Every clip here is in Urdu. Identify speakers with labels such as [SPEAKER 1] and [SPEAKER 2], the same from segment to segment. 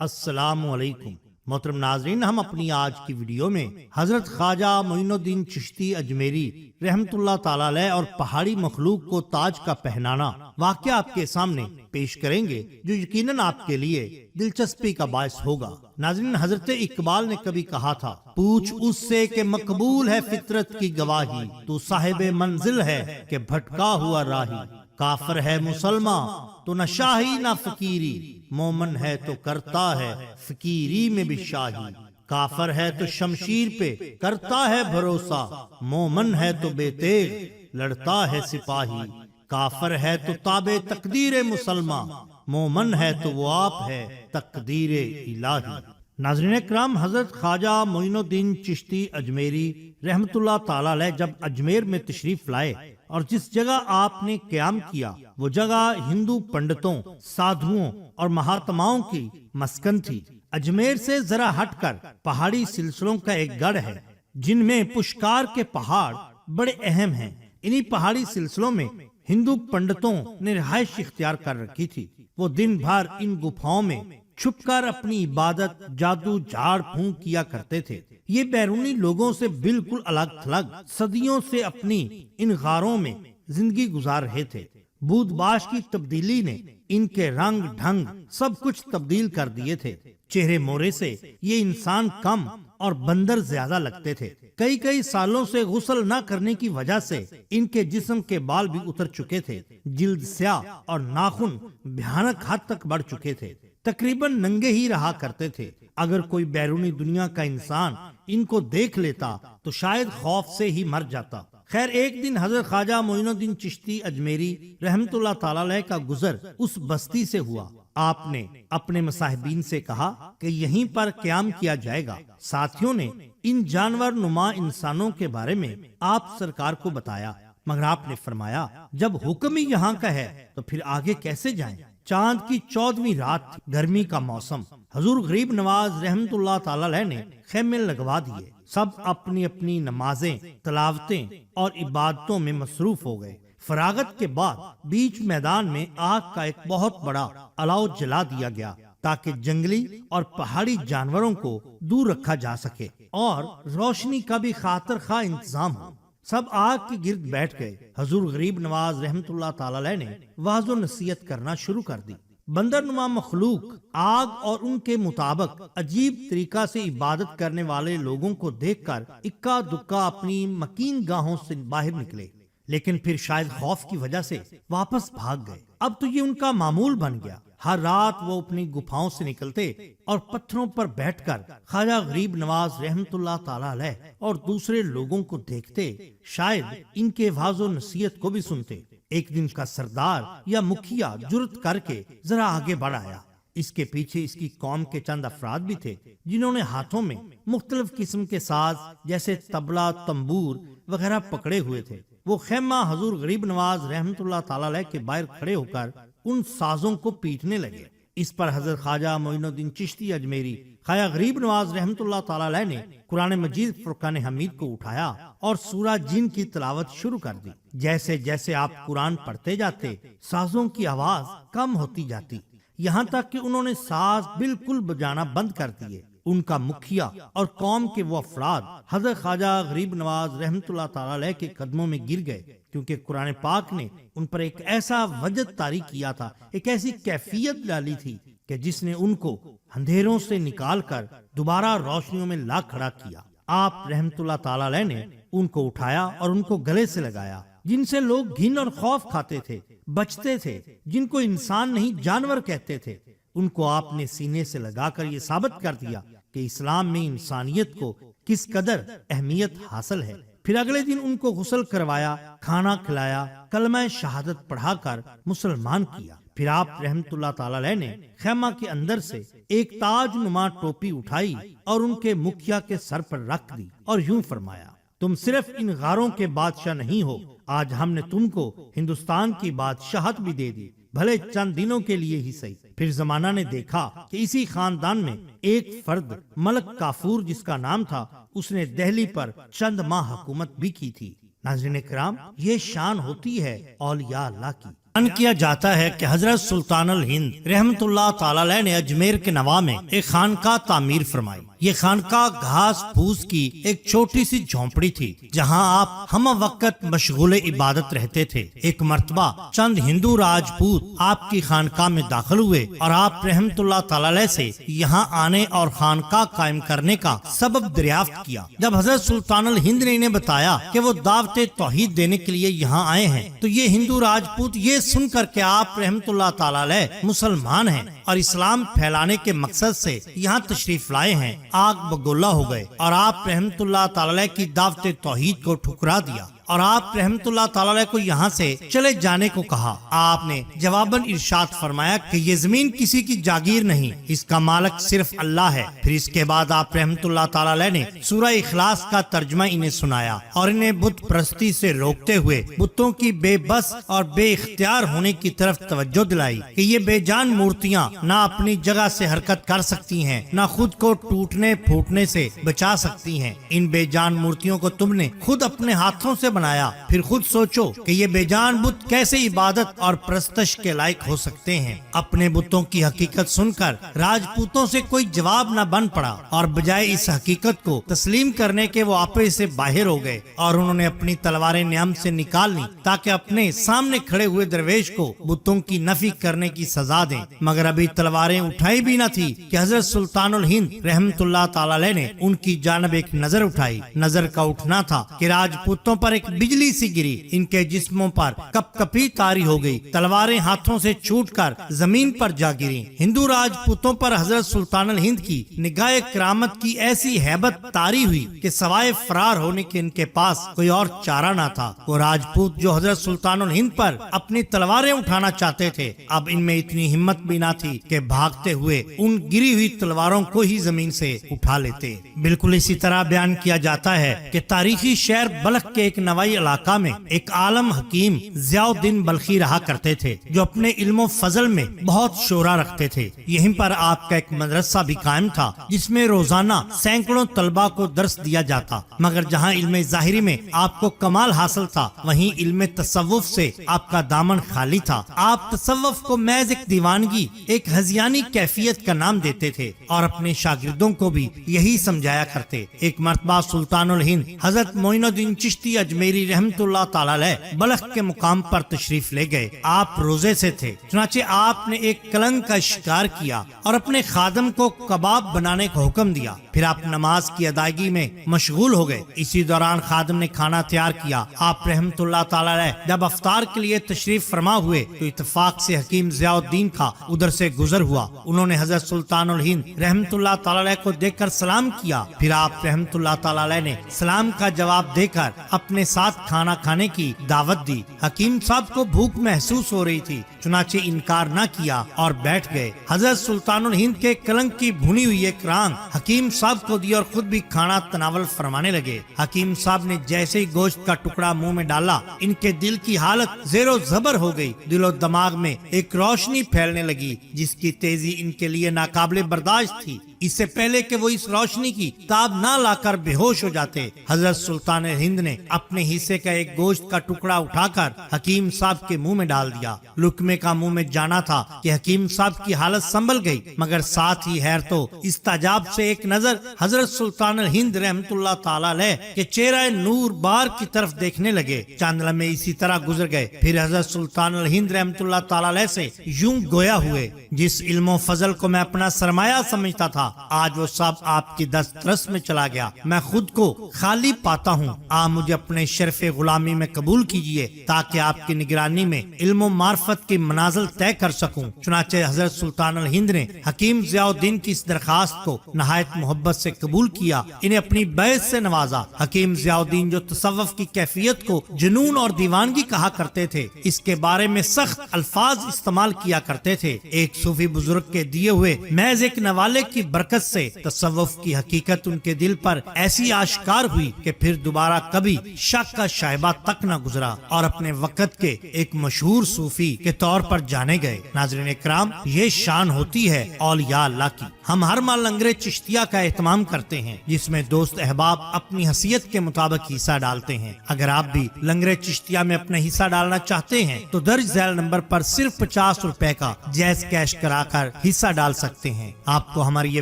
[SPEAKER 1] السلام علیکم محترم ناظرین، ہم اپنی آج کی ویڈیو میں حضرت خواجہ معین الدین چشتی اجمیری رحمت اللہ تعالی علیہ اور پہاڑی مخلوق کو تاج کا پہنانا واقعہ آپ کے سامنے پیش کریں گے، جو یقیناً آپ کے لیے دلچسپی کا باعث ہوگا۔ ناظرین، حضرت اقبال نے کبھی کہا تھا، پوچھ اس سے کہ مقبول ہے فطرت کی گواہی، تو صاحب منزل ہے کہ بھٹکا ہوا راہی۔ کافر ہے مسلمان تو نہ شاہی نہ فقیری، مومن ہے تو کرتا ہے فقیری میں بھی شاہی۔ کافر ہے تو شمشیر پہ کرتا ہے بھروسہ، مومن ہے تو بے تیغ لڑتا ہے سپاہی۔ کافر ہے تو تابع تقدیر مسلمان، مومن ہے تو وہ آپ ہے تقدیر الہی۔ ناظرین اکرام، حضرت خواجہ معین الدین چشتی اجمیری رحمت اللہ تعالی علیہ جب اجمیر میں تشریف لائے اور جس جگہ آپ نے قیام کیا وہ جگہ ہندو پنڈتوں، سادھوؤں اور مہاتماؤں کی مسکن تھی۔ اجمیر سے ذرا ہٹ کر پہاڑی سلسلوں کا ایک گڑھ ہے جن میں پشکار کے پہاڑ بڑے اہم ہیں۔ انہی پہاڑی سلسلوں میں ہندو پنڈتوں نے رہائش اختیار کر رکھی تھی۔ وہ دن بھر ان گپھاؤں میں چھپ کر اپنی عبادت، جادو، جھاڑ پھونک کیا کرتے تھے۔ یہ بیرونی لوگوں سے بالکل الگ تھلگ صدیوں سے اپنی ان غاروں میں زندگی گزار رہے تھے۔ بود باش کی تبدیلی نے ان کے رنگ ڈھنگ سب کچھ تبدیل کر دیے تھے۔ چہرے مورے سے یہ انسان کم اور بندر زیادہ لگتے تھے۔ کئی سالوں سے غسل نہ کرنے کی وجہ سے ان کے جسم کے بال بھی اتر چکے تھے، جلد سیاہ اور ناخن بھیانک حد تک بڑھ چکے تھے۔ تقریباً ننگے ہی رہا کرتے تھے۔ اگر کوئی بیرونی دنیا کا انسان ان کو دیکھ لیتا تو شاید خوف سے ہی مر جاتا۔ خیر، ایک دن حضرت خواجہ معین الدین چشتی اجمیری رحمت اللہ تعالی علیہ کا گزر اس بستی سے ہوا۔ آپ نے اپنے مصاحبین سے کہا کہ یہیں پر قیام کیا جائے گا۔ ساتھیوں نے ان جانور نما انسانوں کے بارے میں آپ سرکار کو بتایا، مگر آپ نے فرمایا، جب حکم ہی یہاں کا ہے تو پھر آگے کیسے جائیں؟ چاند کی 14ویں رات تھی، گرمی کا موسم۔ حضور غریب نواز رحمت اللہ تعالی علیہ نے خیمے لگوا دیے۔ سب اپنی اپنی نمازیں، تلاوتیں اور عبادتوں میں مصروف ہو گئے۔ فراغت کے بعد بیچ میدان میں آگ کا ایک بہت بڑا الاؤ جلا دیا گیا تاکہ جنگلی اور پہاڑی جانوروں کو دور رکھا جا سکے اور روشنی کا بھی خاطر خواہ انتظام ہو۔ سب آگ کے گرد بیٹھ گئے۔ حضور غریب نواز رحمت اللہ تعالی علیہ نے وعظ و نصیحت کرنا شروع کر دی۔ بندر نما مخلوق آگ اور ان کے مطابق عجیب طریقہ سے عبادت کرنے والے لوگوں کو دیکھ کر اکا دکا اپنی مکین گاہوں سے باہر نکلے، لیکن پھر شاید خوف کی وجہ سے واپس بھاگ گئے۔ اب تو یہ ان کا معمول بن گیا۔ ہر رات وہ اپنی گپھاؤں سے نکلتے اور پتھروں پر بیٹھ کر خواجہ غریب نواز رحمت اللہ تعالی علیہ اور دوسرے لوگوں کو دیکھتے، شاید ان کے وعظ و نصیحت کو بھی سنتے۔ ایک دن کا سردار یا مکھیا جرت کر کے ذرا آگے بڑھ آیا۔ اس کے پیچھے اس کی قوم کے چند افراد بھی تھے جنہوں نے ہاتھوں میں مختلف قسم کے ساز جیسے طبلہ، تنبور وغیرہ پکڑے ہوئے تھے۔ وہ خیمہ حضور غریب نواز رحمت اللہ تعالی علیہ کے باہر کھڑے ہو کر ان سازوں کو پیٹنے لگے۔ اس پر حضرت خواجہ معین الدین چشتی اجمیری خواجہ غریب نواز رحمت اللہ تعالی علیہ نے قرآن مجید فرقان حمید کو اٹھایا اور سورہ جن کی تلاوت شروع کر دی۔ جیسے جیسے آپ قرآن پڑھتے جاتے، سازوں کی آواز کم ہوتی جاتی، یہاں تک کہ انہوں نے ساز بالکل بجانا بند کر دیے۔ ان کا مکھیا اور قوم کے وہ افراد حضرت خواجہ غریب نواز رحمت اللہ تعالی علیہ کے قدموں میں گر گئے، کیونکہ قرآن پاک نے ان پر ایک ایسا وجد طاری کیا تھا، ایک ایسی کیفیت ڈالی تھی کہ جس نے ان کو اندھیروں سے نکال کر دوبارہ روشنیوں میں لا کھڑا کیا۔ آپ رحمت اللہ تعالی علیہ نے ان کو اٹھایا اور ان کو گلے سے لگایا۔ جن سے لوگ گھن اور خوف کھاتے تھے، بچتے تھے، جن کو انسان نہیں جانور کہتے تھے، ان کو آپ نے سینے سے لگا کر یہ ثابت کر دیا کہ اسلام میں انسانیت کو کس قدر اہمیت حاصل ہے۔ پھر اگلے دن ان کو غسل کروایا، کھانا کھلایا، کلمہ شہادت پڑھا کر مسلمان کیا۔ پھر آپ رحمت اللہ تعالی علیہ نے خیمہ کے اندر سے ایک تاج نما ٹوپی اٹھائی اور ان کے مکھیا کے سر پر رکھ دی اور یوں فرمایا، تم صرف ان غاروں کے بادشاہ نہیں ہو، آج ہم نے تم کو ہندوستان کی بادشاہت بھی دے دی، بھلے چند دنوں کے لیے ہی صحیح۔ پھر زمانہ نے دیکھا کہ اسی خاندان میں ایک فرد ملک کافور جس کا نام تھا، اس نے دہلی پر چند ماہ حکومت بھی کی تھی۔ ناظرین کرام، یہ شان ہوتی ہے اولیاء اللہ کی۔ بیان کیا جاتا ہے کہ حضرت سلطان الہند رحمت اللہ تعالی علیہ نے اجمیر کے نواح میں ایک خانقاہ تعمیر فرمائی۔ یہ خانقاہ گھاس پھوس کی ایک چھوٹی سی جھونپڑی تھی جہاں آپ ہم وقت مشغول عبادت رہتے تھے۔ ایک مرتبہ چند ہندو راجپوت آپ کی خانقاہ میں داخل ہوئے اور آپ رحمت اللہ تعالی علیہ سے یہاں آنے اور خانقاہ قائم کرنے کا سبب دریافت کیا۔ جب حضرت سلطان الہند نے انہیں بتایا کہ وہ دعوت توحید دینے کے لیے یہاں آئے ہیں تو یہ ہندو راجپوت یہ سن کر کہ آپ رحمت اللہ تعالی علیہ مسلمان ہیں اور اسلام پھیلانے کے مقصد سے یہاں تشریف لائے ہیں، آگ بگولہ ہو گئے اور آپ رحمت اللہ تعالی علیہ کی دعوت توحید کو ٹھکرا دیا اور آپ رحمت اللہ تعالی علیہ کو یہاں سے چلے جانے کو کہا۔ آپ نے جواباً ارشاد فرمایا کہ یہ زمین کسی کی جاگیر نہیں، اس کا مالک صرف اللہ ہے۔ پھر اس کے بعد آپ رحمت اللہ تعالی علیہ نے سورہ اخلاص کا ترجمہ انہیں سنایا اور انہیں بت پرستی سے روکتے ہوئے بتوں کی بے بس اور بے اختیار ہونے کی طرف توجہ دلائی کہ یہ بے جان مورتیاں نہ اپنی جگہ سے حرکت کر سکتی ہیں، نہ خود کو ٹوٹنے پھوٹنے سے بچا سکتی ہیں۔ ان بے جان مورتیوں کو تم نے خود اپنے ہاتھوں سے بنایا، پھر خود سوچو کہ یہ بے جان بت کیسے عبادت اور پرستش کے لائق ہو سکتے ہیں۔ اپنے بتوں کی حقیقت سن کر راجپوتوں سے کوئی جواب نہ بن پڑا اور بجائے اس حقیقت کو تسلیم کرنے کے وہ آپے سے باہر ہو گئے اور انہوں نے اپنی تلواریں نیام سے نکال لی تاکہ اپنے سامنے کھڑے ہوئے درویش کو بتوں کی نفی کرنے کی سزا دیں، مگر ابھی تلواریں اٹھائی بھی نہ تھی کہ حضرت سلطان الہند رحمت اللہ تعالی علیہ نے ان کی جانب ایک نظر اٹھائی۔ نظر کا اٹھنا تھا کہ راجپوتوں پر ایک بجلی سی گری، ان کے جسموں پر کپ کپی طاری ہو گئی، تلواریں ہاتھوں سے چھوٹ کر زمین پر جا گری۔ ہندو راجپوتوں پر حضرت سلطان الہند کی نگاہ کرامت کی ایسی ہیبت طاری ہوئی کہ سوائے فرار ہونے کے ان کے پاس کوئی اور چارہ نہ تھا۔ وہ راجپوت جو حضرت سلطان الہند پر اپنی تلواریں اٹھانا چاہتے تھے، اب ان میں اتنی ہمت بھی نہ تھی کہ بھاگتے ہوئے ان گری ہوئی تلواروں کو ہی زمین سے اٹھا لیتے۔ بالکل اسی طرح بیان کیا جاتا ہے کہ تاریخی شہر بلخ کے ایک نوائی علاقہ میں ایک عالم حکیم ضیاء الدین بلخی رہا کرتے تھے جو اپنے علم و فضل میں بہت شعرا رکھتے تھے۔ یہیں پر آپ کا ایک مدرسہ بھی قائم تھا جس میں روزانہ سینکڑوں طلباء کو درس دیا جاتا، مگر جہاں علم ظاہری میں آپ کو کمال حاصل تھا وہیں علم تصوف سے آپ کا دامن خالی تھا۔ آپ تصوف کو محض ایک دیوانگی، ایک ہذیانی کیفیت کا نام دیتے تھے اور اپنے شاگردوں کو بھی یہی سمجھایا کرتے۔ ایک مرتبہ سلطان الہند حضرت معین الدین چشتی اجمیری رحمت اللہ تعالی علیہ بلخ کے مقام پر تشریف لے گئے۔ آپ روزے سے تھے، چنانچہ آپ نے ایک کلنگ کا شکار کیا اور اپنے خادم کو کباب بنانے کا حکم دیا۔ پھر آپ نماز کی ادائیگی میں مشغول ہو گئے۔ اسی دوران خادم نے کھانا تیار کیا۔ آپ رحمت اللہ تعالی علیہ جب افطار کے لیے تشریف فرما ہوئے تو اتفاق سے حکیم ضیاء الدین کا ادھر سے گزر ہوا۔ انہوں نے حضرت سلطان الہند رحمت اللہ تعالی علیہ کو دیکھ کر سلام کیا۔ پھر آپ رحمت اللہ تعالی علیہ نے سلام کا جواب دے کر اپنے ساتھ کھانا کھانے کی دعوت دی۔ حکیم صاحب کو بھوک محسوس ہو رہی تھی، چنانچہ انکار نہ کیا اور بیٹھ گئے۔ حضرت سلطان الہند کے کلنگ کی بھنی ہوئی ایک رانگ حکیم صاحب کو دی اور خود بھی کھانا تناول فرمانے لگے۔ حکیم صاحب نے جیسے ہی گوشت کا ٹکڑا منہ میں ڈالا، ان کے دل کی حالت زیر و زبر ہو گئی۔ دل و دماغ میں ایک روشنی پھیلنے لگی جس کی تیزی ان کے لیے ناقابل برداشت تھی۔ اس سے پہلے کہ وہ اس روشنی کی تاب نہ لا کر بے ہوش ہو جاتے، حضرت سلطان ہند نے اپنے حصے کا ایک گوشت کا ٹکڑا اٹھا کر حکیم صاحب کے منہ میں ڈال دیا۔ لقمے کا منہ میں جانا تھا کہ حکیم صاحب کی حالت سنبھل گئی، مگر ساتھ ہی حیرت و استعجاب سے ایک نظر حضرت سلطان ہند رحمت اللہ تعالی علیہ کے چہرہ نور بار کی طرف دیکھنے لگے۔ چند لمحے اسی طرح گزر گئے، پھر حضرت سلطان ہند رحمت اللہ تعالی علیہ سے یوں گویا ہوئے، جس علم و فضل کو میں اپنا سرمایہ سمجھتا تھا آج وہ سب آپ کی دسترس میں چلا گیا۔ میں خود کو خالی پاتا ہوں، آپ مجھے اپنے شرف غلامی میں قبول کیجئے تاکہ آپ کی نگرانی میں علم و معرفت کی منازل طے کر سکوں۔ چنانچہ حضرت سلطان الہند نے حکیم ضیاء الدین کی اس درخواست کو نہایت محبت سے قبول کیا، انہیں اپنی بیعت سے نوازا۔ حکیم ضیاء الدین جو تصوف کی کیفیت کو جنون اور دیوانگی کہا کرتے تھے، اس کے بارے میں سخت الفاظ استعمال کیا کرتے تھے۔ ایک صوفی بزرگ کے دیے ہوئے محض ایک نوالے کی برکت سے تصوف کی حقیقت ان کے دل پر ایسی آشکار ہوئی کہ پھر دوبارہ کبھی شک کا شائبہ تک نہ گزرا اور اپنے وقت کے ایک مشہور صوفی کے طور پر جانے گئے۔ ناظرین اکرام، یہ شان ہوتی ہے اولیاء اللہ کی۔ ہم ہر ماہ لنگر چشتیہ کا اہتمام کرتے ہیں، جس میں دوست احباب اپنی حیثیت کے مطابق حصہ ڈالتے ہیں۔ اگر آپ بھی لنگر چشتیہ میں اپنا حصہ ڈالنا چاہتے ہیں تو درج ذیل نمبر پر صرف 50 روپے کا جائز کیش کرا کر حصہ ڈال سکتے ہیں۔ آپ کو ہماری یہ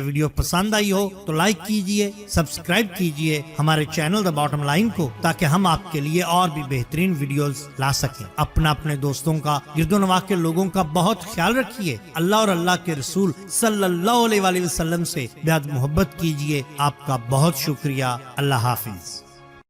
[SPEAKER 1] ویڈیو پسند آئی ہو تو لائک کیجئے، سبسکرائب کیجئے ہمارے چینل دا باٹم لائن کو، تاکہ ہم آپ کے لیے اور بھی بہترین ویڈیوز لا سکیں۔ اپنے دوستوں کا، گرد و نواح کے لوگوں کا بہت خیال رکھیے۔ اللہ اور اللہ کے رسول صلی اللہ علیہ وسلم سے بے حد محبت کیجئے۔ آپ کا بہت شکریہ۔ اللہ حافظ۔